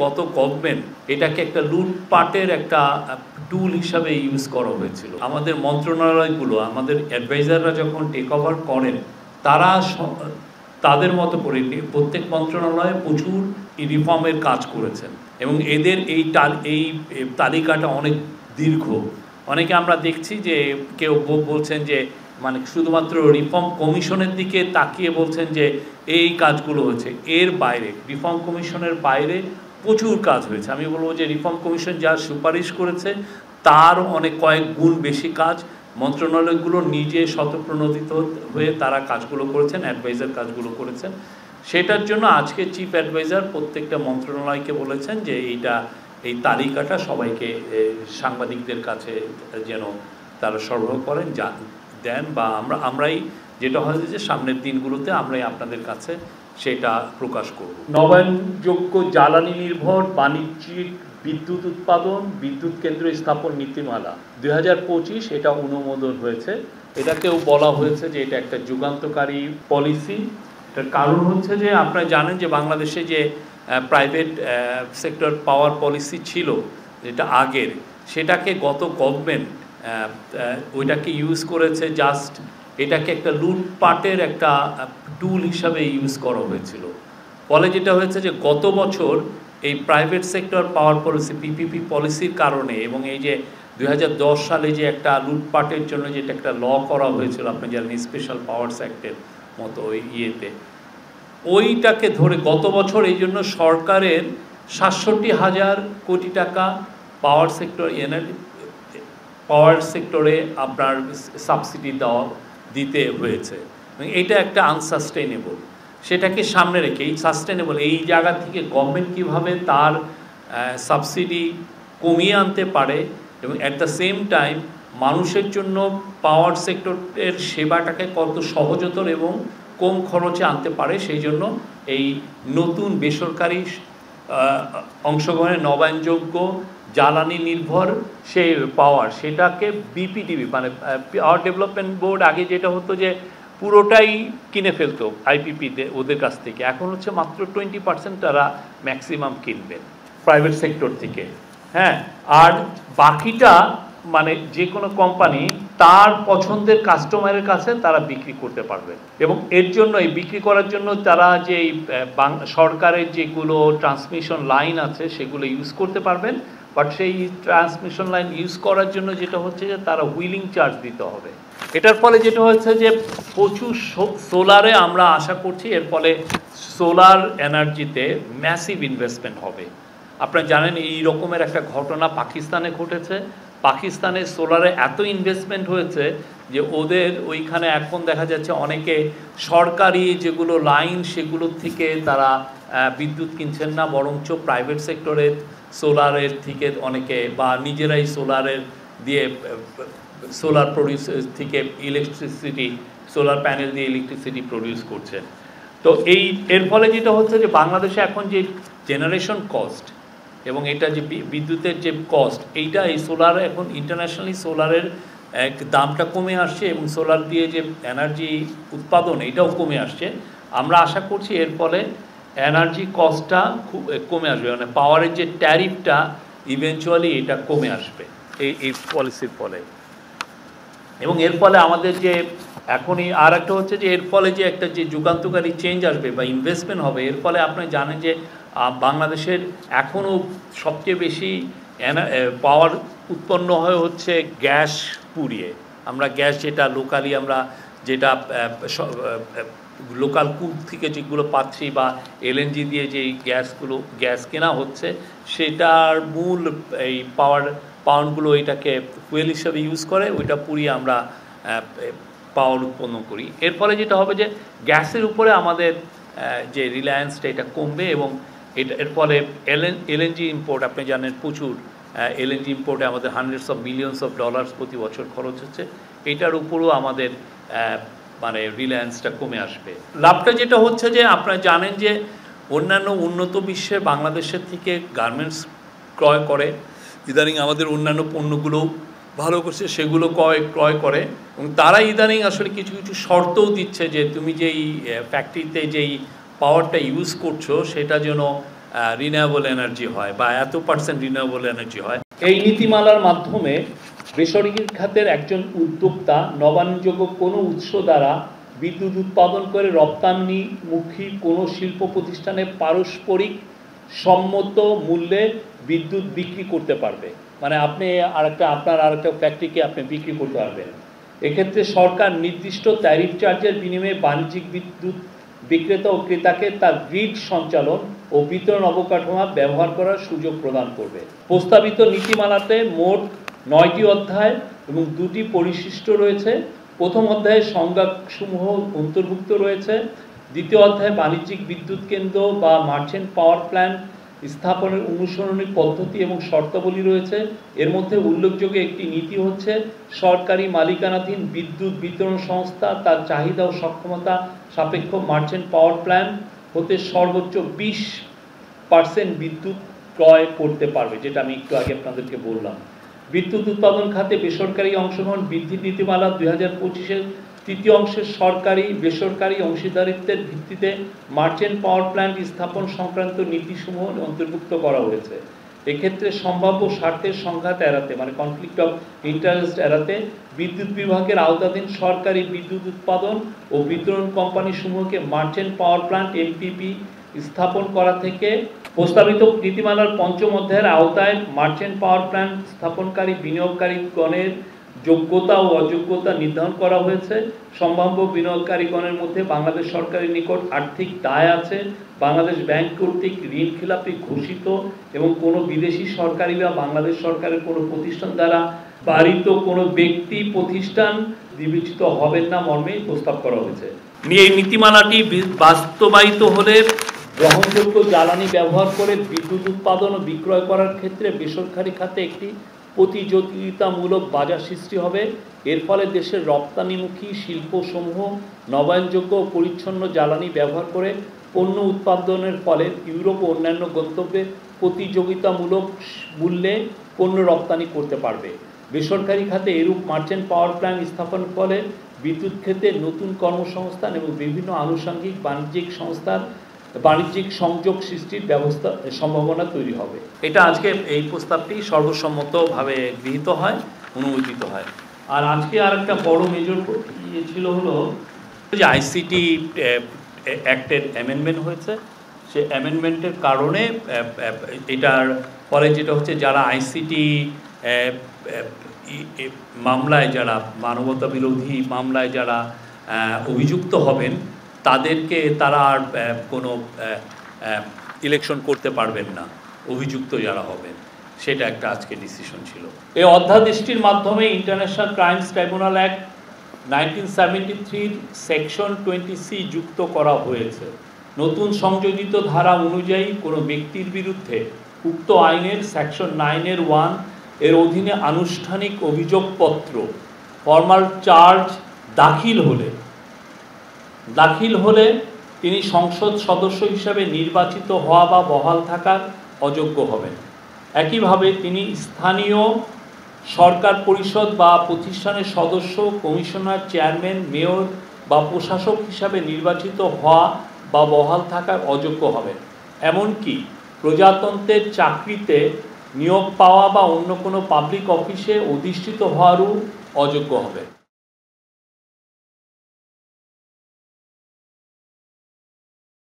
গত গভর্নমেন্ট এটাকে একটা লুটপাটের একটা টুল হিসাবে ইউজ করা হয়েছিল। আমাদের মন্ত্রণালয়গুলো, আমাদের অ্যাডভাইজাররা যখন টেক ওভার করেন, তারা তাদের মতো করে প্রত্যেক মন্ত্রণালয়ে প্রচুর রিফর্মের কাজ করেছেন এবং এদের এই তালিকাটা অনেক দীর্ঘ। অনেকে আমরা দেখছি যে কেউ বলছেন যে মানে শুধুমাত্র রিফর্ম কমিশনের দিকে তাকিয়ে বলছেন যে এই কাজগুলো হয়েছে, এর বাইরে রিফর্ম কমিশনের বাইরে প্রচুর কাজ হয়েছে। আমি বলবো যে রিফর্ম কমিশন যা সুপারিশ করেছে তার অনেক কয়েক গুণ বেশি কাজ মন্ত্রণালয়গুলো নিজে স্বতঃপ্রণোদিত হয়ে তারা কাজগুলো করেছেন, অ্যাডভাইজার কাজগুলো করেছেন। সেটার জন্য আজকে চিফ অ্যাডভাইজার প্রত্যেকটা মন্ত্রণালয়কে বলেছেন যে এই তালিকাটা সবাইকে সাংবাদিকদের কাছে যেন তারা সরবরাহ করেন, দেন বা আমরাই যেটা হয় যে সামনের দিনগুলোতে আমরাই আপনাদের কাছে সেটা প্রকাশ করব। নবায়নযোগ্য জ্বালানি নির্ভর বাণিজ্যিক বিদ্যুৎ উৎপাদন বিদ্যুৎ কেন্দ্র স্থাপন নীতিমালা 2025 এটা অনুমোদন হয়েছে। এটাকেও বলা হয়েছে যে এটা একটা যুগান্তকারী পলিসি। এটার কারণ হচ্ছে যে আপনারা জানেন যে বাংলাদেশে যে প্রাইভেট সেক্টর পাওয়ার পলিসি ছিল যেটা আগের, সেটাকে গত গভর্নমেন্ট ওইটাকে ইউজ করেছে জাস্ট এটাকে একটা লুটপাটের একটা টুল হিসাবে ইউজ করা হয়েছিল। ফলে যেটা হয়েছে যে গত বছর এই private sector power policy PPP পলিসির কারণে এবং এই যে 2010 সালে যে একটা লুটপাটের জন্য যেটা একটা ল করা হয়েছিল, আপনি জানেন স্পেশাল পাওয়ার অ্যাক্টের মতো ওই ইয়েতে, ওইটাকে ধরে গত বছর এই জন্য সরকারের 67,000 কোটি টাকা পাওয়ার সেক্টরে আপনার সাবসিডি দিতে হয়েছে। এটা একটা আনসাস্টেনেবল। সেটাকে সামনে রেখে এই সাস্টেনেবল এই জায়গা থেকে গভর্নমেন্ট কীভাবে তার সাবসিডি কমিয়ে আনতে পারে এবং অ্যাট দ্য সেম টাইম মানুষের জন্য পাওয়ার সেক্টরের সেবাটাকে কত সহজতর এবং কম খরচে আনতে পারে, সেই জন্য এই নতুন বেসরকারি অংশগ্রহণের নবায়নযোগ্য জ্বালানি নির্ভর সেই পাওয়ার, সেটাকে বিপিডিবি মানে পাওয়ার ডেভেলপমেন্ট বোর্ড আগে যেটা হতো যে পুরোটাই কিনে ফেলতো আইপিপিতে ওদের কাছ থেকে, এখন হচ্ছে মাত্র 20% তারা ম্যাক্সিমাম কিনবে প্রাইভেট সেক্টর থেকে। হ্যাঁ, আর বাকিটা মানে যে কোনো কোম্পানি তার পছন্দের কাস্টমারের কাছে তারা বিক্রি করতে পারবে এবং এর জন্য এই বিক্রি করার জন্য তারা যে সরকারের যেগুলো ট্রান্সমিশন লাইন আছে সেগুলো ইউজ করতে পারবেন। বাট সেই ট্রান্সমিশন লাইন ইউজ করার জন্য যেটা হচ্ছে যে তারা হুইলিং চার্জ দিতে হবে। এটার ফলে যেটা হচ্ছে যে প্রচুর সোলারে আমরা আশা করছি এর ফলে সোলার এনার্জিতে ম্যাসিভ ইনভেস্টমেন্ট হবে। আপনারা জানেন এই রকমের একটা ঘটনা পাকিস্তানে ঘটেছে। পাকিস্তানে সোলারে এত ইনভেস্টমেন্ট হয়েছে যে ওদের ওইখানে এখন দেখা যাচ্ছে অনেকে সরকারি যেগুলো লাইন সেগুলোর থেকে তারা বিদ্যুৎ কিনছেন না, বরঞ্চ প্রাইভেট সেক্টরের সোলারের থেকে অনেকে বা নিজেরাই সোলারের দিয়ে সোলার প্রডিউস থেকে ইলেকট্রিসিটি সোলার প্যানেল দিয়ে ইলেকট্রিসিটি প্রডিউস করছেন। তো এর ফলে যেটা হচ্ছে যে বাংলাদেশে এখন যে জেনারেশন কস্ট এবং এটা যে বিদ্যুতের যে কস্ট, এইটা এই সোলার এখন ইন্টারন্যাশনালি সোলারের এক দামটা কমে আসছে এবং সোলার দিয়ে যে এনার্জি উৎপাদন এটাও কমে আসছে। আমরা আশা করছি এর ফলে এনার্জি কস্টটা খুব কমে আসবে, মানে পাওয়ারের যে ট্যারিফটা ইভেনচুয়ালি এটা কমে আসবে এই পলিসির ফলে। এবং এর ফলে আমাদের যে এখনই আর একটা হচ্ছে যে এর ফলে যে একটা যে যুগান্তকারী চেঞ্জ আসবে বা ইনভেস্টমেন্ট হবে, এর ফলে আপনি জানেন যে বাংলাদেশের এখনও সবচেয়ে বেশি পাওয়ার উৎপন্ন হচ্ছে গ্যাস পুড়িয়ে। আমরা গ্যাস যেটা লোকালি আমরা যেটা লোকাল কূপ থেকে যেগুলো পাচ্ছি বা এলএনজি দিয়ে যেই গ্যাস কেনা হচ্ছে সেটার মূল এই পাওয়ারগুলো এটাকে ফুয়েল হিসাবে ইউজ করে, ওইটা পুড়িয়ে আমরা পাওয়ার উৎপন্ন করি। এর ফলে যেটা হবে যে গ্যাসের উপরে আমাদের যে রিলায়েন্সটা এটা কমবে এবং এর ফলে এলএনজি ইম্পোর্ট, আপনি জানেন প্রচুর এলএনজি ইম্পোর্টে আমাদের hundreds of millions of dollars প্রতি বছর খরচ হচ্ছে, এটার উপরও আমাদের মানে রিলায়েন্সটা কমে আসবে। লাভটা যেটা হচ্ছে যে আপনারা জানেন যে অন্যান্য উন্নত বিশ্বে বাংলাদেশের থেকে গার্মেন্টস ক্রয় করে, ইদানিং আমাদের অন্যান্য পণ্যগুলোও ভালো করছে সেগুলো ক্রয় করে এবং তারা ইদানিং আসলে কিছু কিছু শর্তও দিচ্ছে যে তুমি যেই ফ্যাক্টরিতে যেই পাওয়ারটা ইউজ করছো সেটা যেন রিনিউয়েবল এনার্জি হয় বা এত পার্সেন্ট রিনিউয়েবল এনার্জি হয়। এই নীতিমালার মাধ্যমে বেসরকারি খাতের একজন উদ্যোক্তা নবায়নযোগ্য কোনো উৎস দ্বারা বিদ্যুৎ উৎপাদন করে রপ্তানিমুখী কোনো শিল্প প্রতিষ্ঠানে পারস্পরিক সম্মত মূল্যে বিদ্যুৎ বিক্রি করতে পারবে। মানে আপনি আপনার আরেকটা ফ্যাক্টরিকে আপনি বিক্রি করতে পারবেন। এক্ষেত্রে সরকার নির্দিষ্ট ট্যারিফ চার্জের বিনিময়ে বাণিজ্যিক বিদ্যুৎ বিক্রেতা ও ক্রেতাকে তার গ্রিড সঞ্চালন ও বিতরণ অবকাঠামো ব্যবহার করার সুযোগ প্রদান করবে। প্রস্তাবিত নীতিমালাতে মোট 9টি অধ্যায় এবং 2টি পরিশিষ্ট রয়েছে। প্রথম অধ্যায়ে সংজ্ঞাসমূহ অন্তর্ভুক্ত রয়েছে। দ্বিতীয় অধ্যায়ে বাণিজ্যিক বিদ্যুৎ কেন্দ্র বা মার্চেন্ট পাওয়ার প্ল্যান্ট স্থাপনের অনুসরণী পদ্ধতি এবং শর্তাবলী রয়েছে। এর মধ্যে উল্লেখযোগ্য একটি নীতি হচ্ছে সরকারি মালিকানাধীন বিদ্যুৎ বিতরণ সংস্থা তার চাহিদা ও সক্ষমতা সাপেক্ষ মার্চেন্ট পাওয়ার প্ল্যান্ট হতে সর্বোচ্চ 20% বিদ্যুৎ ক্রয় করতে পারবে, যেটা আমি একটু আগে আপনাদেরকে বললাম। বিদ্যুৎ উৎপাদন খাতে বেসরকারি অংশগ্রহণ বৃদ্ধি নীতিমালা 2025-এর তৃতীয় অংশের সরকারি বেসরকারি অংশীদারিত্বের ভিত্তিতে মার্চেন্ট পাওয়ার প্ল্যান্ট স্থাপন সংক্রান্ত নীতিসমূহ অন্তর্ভুক্ত করা হয়েছে। এক্ষেত্রে সম্ভাব্য স্বার্থের সংঘাত এড়াতে, মানে কনফ্লিক্ট অফ ইন্টারেস্ট এড়াতে, বিদ্যুৎ বিভাগের আওতাধীন সরকারি বিদ্যুৎ উৎপাদন ও বিতরণ কোম্পানি সমূহকে মার্চেন্ট পাওয়ার প্ল্যান্ট এমপিপি স্থাপন করা থেকে প্রস্তাবিত নীতিমালার পঞ্চম অধ্যায়ের আওতায় মার্চেন্ট পাওয়ার প্ল্যান্ট স্থাপনকারী বিনিয়োগকারীগণের যোগ্যতা ও অযোগ্যতা নির্ধারণ করা হয়েছে। সম্ভাব্য বিনিয়োগকারীগণের মধ্যে বাংলাদেশ সরকারের নিকট আর্থিক দায় আছে, বাংলাদেশ ব্যাংক কর্তৃক ঋণ খিলাপি ঘোষিত এবং কোনো বিদেশি সরকারি বা বাংলাদেশ সরকারের কোনো প্রতিষ্ঠান দ্বারা পালিত কোনো ব্যক্তি প্রতিষ্ঠান বিবেচিত হবেন না মর্মে প্রস্তাব করা হয়েছে। এই নীতিমালাটি বাস্তবায়িত হলে গ্রহণযোগ্য জ্বালানি ব্যবহার করে বিদ্যুৎ উৎপাদন ও বিক্রয় করার ক্ষেত্রে বেসরকারি খাতে একটি প্রতিযোগিতামূলক বাজার সৃষ্টি হবে। এর ফলে দেশের রপ্তানিমুখী শিল্পসমূহ নবায়নযোগ্য ও পরিচ্ছন্ন জ্বালানি ব্যবহার করে পণ্য উৎপাদনের ফলে ইউরোপ ও অন্যান্য গন্তব্যে প্রতিযোগিতামূলক মূল্যে পণ্য রপ্তানি করতে পারবে। বেসরকারি খাতে এরূপ মার্চেন্ট পাওয়ার প্ল্যান্ট স্থাপনের ফলে বিদ্যুৎ ক্ষেত্রে নতুন কর্মসংস্থান এবং বিভিন্ন আনুষঙ্গিক বাণিজ্যিক সংযোগ সৃষ্টির সম্ভাবনা তৈরি হবে। এটা আজকে এই প্রস্তাবটি সর্বসম্মতভাবে গৃহীত হয়, অনুমোদিত হয়। আর আজকে আর একটা বড় মেজর ছিল হলো যে আইসিটি অ্যাক্টের অ্যামেন্ডমেন্ট হয়েছে। সে অ্যামেন্ডমেন্টের কারণে এটার ফলে যেটা হচ্ছে, যারা আইসিটি মামলায়, যারা মানবতা বিরোধী মামলায় যারা অভিযুক্ত হবেন, তারা আর কোনো ইলেকশন করতে পারবেন না, অভিযুক্ত যারা হবেন। সেটা একটা আজকে ডিসিশন ছিল। এই অধ্যাদেশটির মাধ্যমে international crimes tribunal act 1973 section 20C যুক্ত করা হয়েছে। নতুন সংযোজিত ধারা অনুযায়ী কোনো ব্যক্তির বিরুদ্ধে উক্ত আইনের সেকশন 9(1) এর অধীনে আনুষ্ঠানিক অভিযোগপত্র ফর্মাল চার্জ দাখিল হলে তিনি সংসদ সদস্য হিসাবে নির্বাচিত হওয়া বা বহাল থাকার অযোগ্য হবেন। একইভাবে তিনি স্থানীয় সরকার পরিষদ বা প্রতিষ্ঠানের সদস্য, কমিশনার, চেয়ারম্যান, মেয়র বা প্রশাসক হিসাবে নির্বাচিত হওয়া বা বহাল থাকার অযোগ্য হবেন। এমনকি প্রজাতন্ত্রের চাকরিতে নিয়োগ পাওয়া বা অন্য কোনো পাবলিক অফিসে অধিষ্ঠিত হওয়ারও অযোগ্য হবেন।